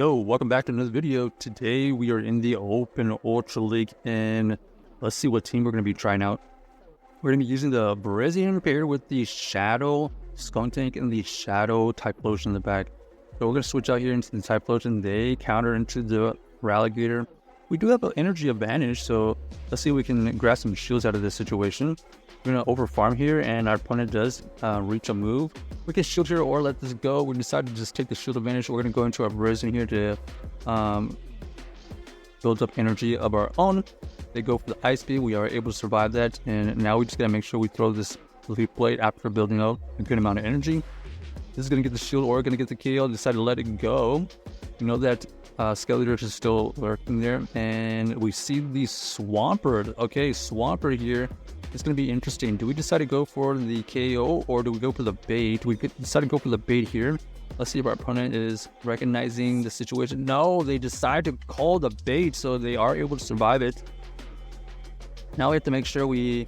Yo, welcome back to another video. Today we are in the Open Ultra League, and let's see what team we're going to be trying out. We're going to be using the Virizion paired with the Shadow Skuntank and the Shadow Typhlosion in the back. So we're going to switch out here into the Typhlosion. They counter into the Ralligator. We do have an energy advantage, so let's see if we can grab some shields out of this situation. We're going to over farm here, and our opponent does reach a move. We can shield here or let this go. We decided to just take the shield advantage. We're going to go into our Virizion here to build up energy of our own. They go for the ice beam. We are able to survive that, and now we just got to make sure we throw this leaf blade after building up a good amount of energy. This is going to get the shield or going to get the KO. Decided to let it go. You know that Skeletor is still lurking there, and we see the Swampert. Okay, Swampert here. It's going to be interesting. Do we decide to go for the KO or do we go for the bait? We could decide to go for the bait here. Let's see if our opponent is recognizing the situation. No, they decide to call the bait, so they are able to survive it. Now we have to make sure we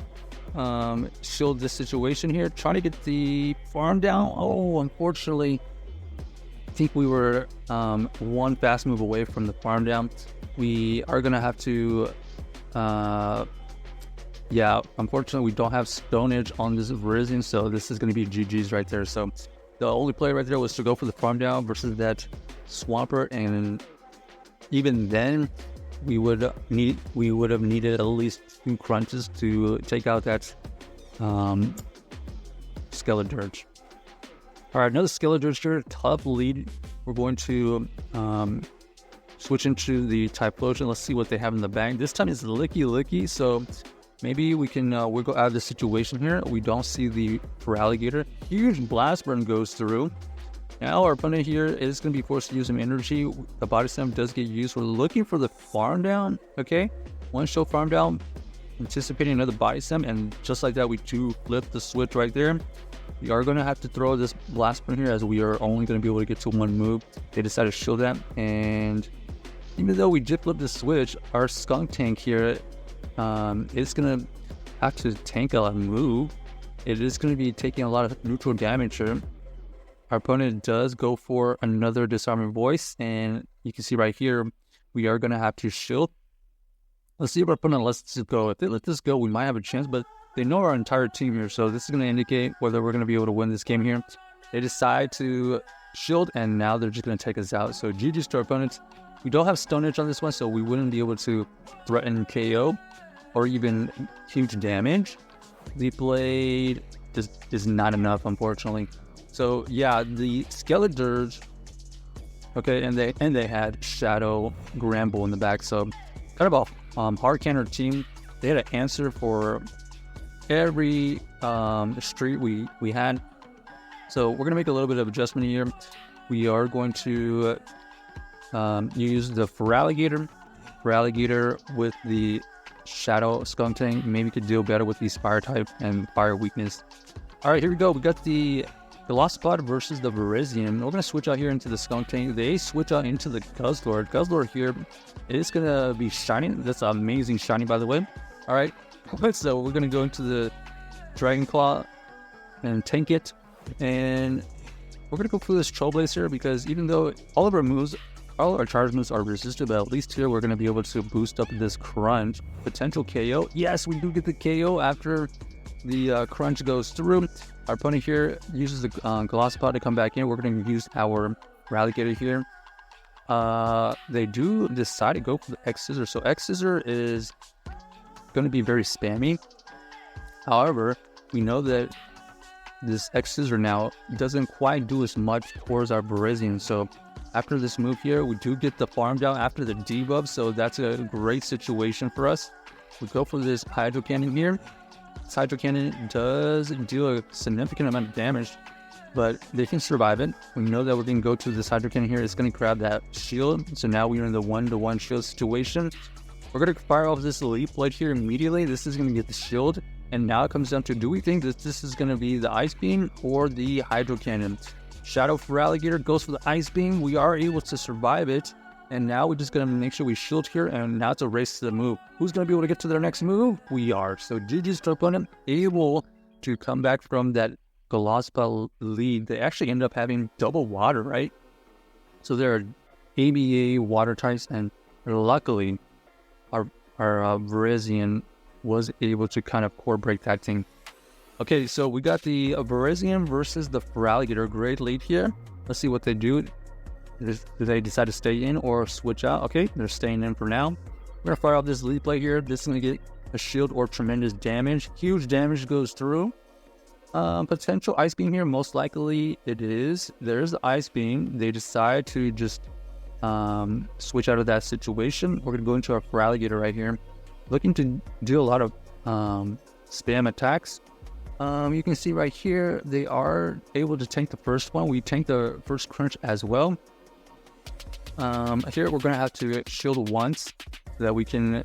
shield this situation here. Trying to get the farm down. Oh, unfortunately, I think we were one fast move away from the farm down. We are going to have to... yeah, unfortunately, we don't have Stone Edge on this Virizion, so this is going to be GG's right there. So the only play right there was to go for the farm down versus that Swampert, and even then, we would have needed at least 2 crunches to take out that Skeletor. All right, another Skeletor here, tough lead. We're going to switch into the Typhlosion. Let's see what they have in the bag. This time it's Licky, so maybe we can wiggle out of the situation here. We don't see the Ralligator. Huge blast burn goes through. Now our opponent here is going to be forced to use some energy. The body slam does get used. We're looking for the farm down. Okay, one show farm down, anticipating another body slam, and just like that, we do flip the switch right there. We are going to have to throw this blast burn here, as we are only going to be able to get to one move. They decided to shield that, and even though we did flip the switch, our Skuntank here it's going to have to tank a lot of move. It is going to be taking a lot of neutral damage here. Our opponent does go for another disarming voice, and you can see right here, we are going to have to shield. Let's see if our opponent lets this go. If they let this go, we might have a chance, but they know our entire team here, so this is going to indicate whether we're going to be able to win this game here. They decide to shield, and now they're just going to take us out. So GG's to our opponents. We don't have Stone Edge on this one, so we wouldn't be able to threaten KO or even huge damage. The blade is not enough, unfortunately. So yeah, the Skeletors, okay, and they had Shadow Gramble in the back, so kind of a hard counter team. They had an answer for every street we had. So we're gonna make a little bit of adjustment here. We are going to use the Ralligator with the Shadow Skuntank. Maybe could deal better with these fire type and fire weakness. All right, here we go. We got the Velocipod versus the Virizion. We're gonna switch out here into the Skuntank. They switch out into the Guzzlord. Guzzlord here is gonna be shining. That's amazing shiny, by the way. All right, so we're gonna go into the Dragon Claw and tank it, and we're gonna go for this Trollblaze here, because even though all our charge moves are resisted, but at least here we're going to be able to boost up this crunch. Potential KO. Yes, we do get the KO after the crunch goes through. Our opponent here uses the Velocipod to come back in. We're going to use our Ralligator here. They do decide to go for the X-Scissor. So X-Scissor is going to be very spammy. However, we know that this X-Scissor now doesn't quite do as much towards our Virizion. So after this move here, we do get the farm down after the debuff, so that's a great situation for us. We go for this Hydro Cannon here. This Hydro Cannon does deal a significant amount of damage, but they can survive it. We know that we're going to go to this Hydro Cannon here. It's going to grab that shield, so now we're in the 1-to-1 shield situation. We're going to fire off this Leaf Blade here immediately. This is going to get the shield, and now it comes down to, do we think that this is going to be the Ice Beam or the Hydro Cannon? Shadow Ralligator goes for the Ice Beam. We are able to survive it, and now we're just going to make sure we shield here, and now it's a race to the move. Who's going to be able to get to their next move? We are. So GG's to opponent, able to come back from that Velocipod lead. They actually end up having double water, right? So they're ABA water types, and luckily our Virizion was able to kind of core break that thing. Okay, so we got the Virizion versus the Feraligatr. Great lead here. Let's see what they do. Do they decide to stay in or switch out? Okay, they're staying in for now. We're going to fire off this lead play here. This is going to get a shield or tremendous damage. Huge damage goes through. Potential Ice Beam here. Most likely it is. There's the Ice Beam. They decide to just switch out of that situation. We're going to go into our Feraligatr right here. Looking to do a lot of spam attacks. You can see right here, they are able to tank the first one. We tank the first crunch as well. Here we're going to have to shield once so that we can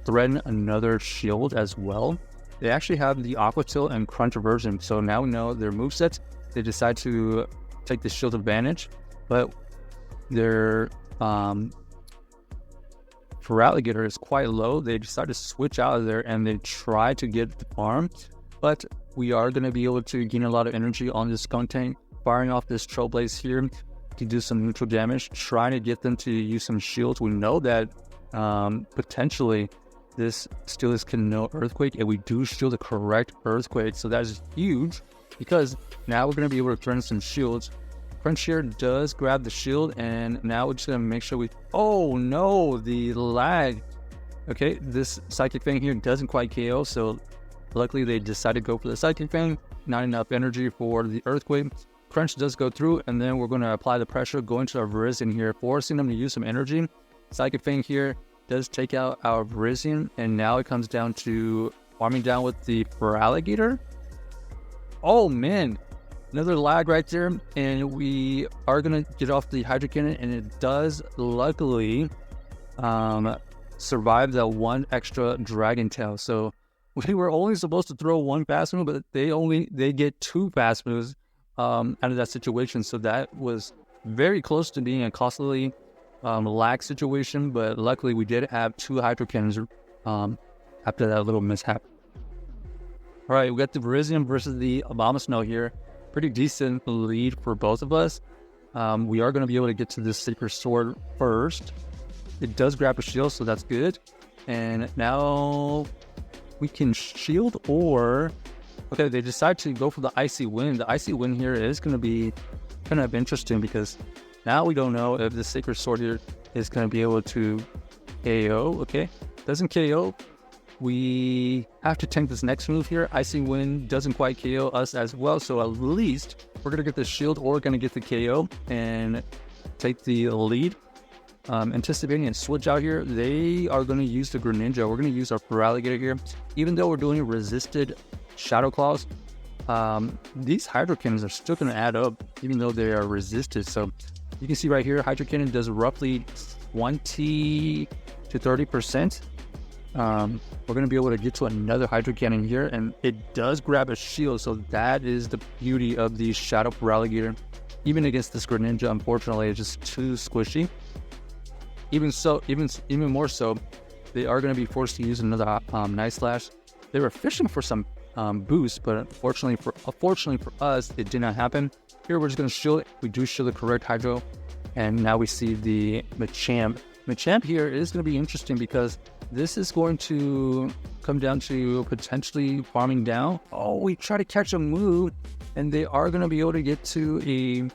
threaten another shield as well. They actually have the Aqua Tail and Crunch version, so now we know their movesets. They decide to take the shield advantage, but their Feraligatr is quite low. They decide to switch out of there and they try to get the farm, but we are going to be able to gain a lot of energy on this Skuntank, firing off this Trailblaze here to do some neutral damage, trying to get them to use some shields. We know that potentially this Steelix can know Earthquake, and we do shield the correct Earthquake, so that is huge because now we're going to be able to threaten some shields. Crunch here does grab the shield, and now we're just going to make sure we... Oh no, the lag. Okay, this Psychic Fang here doesn't quite KO, so luckily they decided to go for the Psychic Fang. Not enough energy for the Earthquake. Crunch does go through, and then we're going to apply the pressure, go into our Virizion here, forcing them to use some energy. Psychic Fang here does take out our Virizion, and now it comes down to farming down with the Feraligatr. Oh man, another lag right there, and we are going to get off the Hydro Cannon, and it does luckily survive that one extra Dragon Tail. So we were only supposed to throw one fast move, but they get two fast moves out of that situation. So that was very close to being a costly lag situation, but luckily we did have two Hydro Cannons after that little mishap. All right, we got the Virizion versus the Abomasnow here. Pretty decent lead for both of us. We are going to be able to get to this Sacred Sword first. It does grab a shield, so that's good. And now we can shield or... Okay, they decide to go for the Icy Wind. The Icy Wind here is going to be kind of interesting because now we don't know if the Sacred Sword here is going to be able to KO. Okay, doesn't KO. We have to tank this next move here. Icy Wind doesn't quite KO us as well, so at least we're going to get the shield or going to get the KO and take the lead. Anticipating and switch out here, they are going to use the Greninja. We're going to use our Feraligatr here. Even though we're doing resisted Shadow Claws, these Hydro Cannons are still going to add up, even though they are resisted. So you can see right here, Hydro Cannon does roughly 20 to 30%. We're going to be able to get to another Hydro Cannon here, and it does grab a shield, so that is the beauty of the Shadow Feraligatr. Even against this Greninja, unfortunately, it's just too squishy. Even more so, they are going to be forced to use another Night Slash. They were fishing for some boost, but unfortunately for us, it did not happen. Here, we're just going to shield it. We do shield the correct Hydro, and now we see the Machamp. Machamp here is going to be interesting because this is going to come down to potentially farming down. Oh, we try to catch a move, and they are going to be able to get to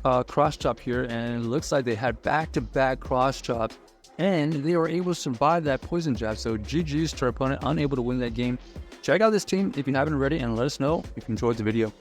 a cross chop here, and it looks like they had back-to-back cross chops, and they were able to survive that poison jab. So GG's to our opponent, unable to win that game. Check out this team if you haven't already, and let us know if you enjoyed the video.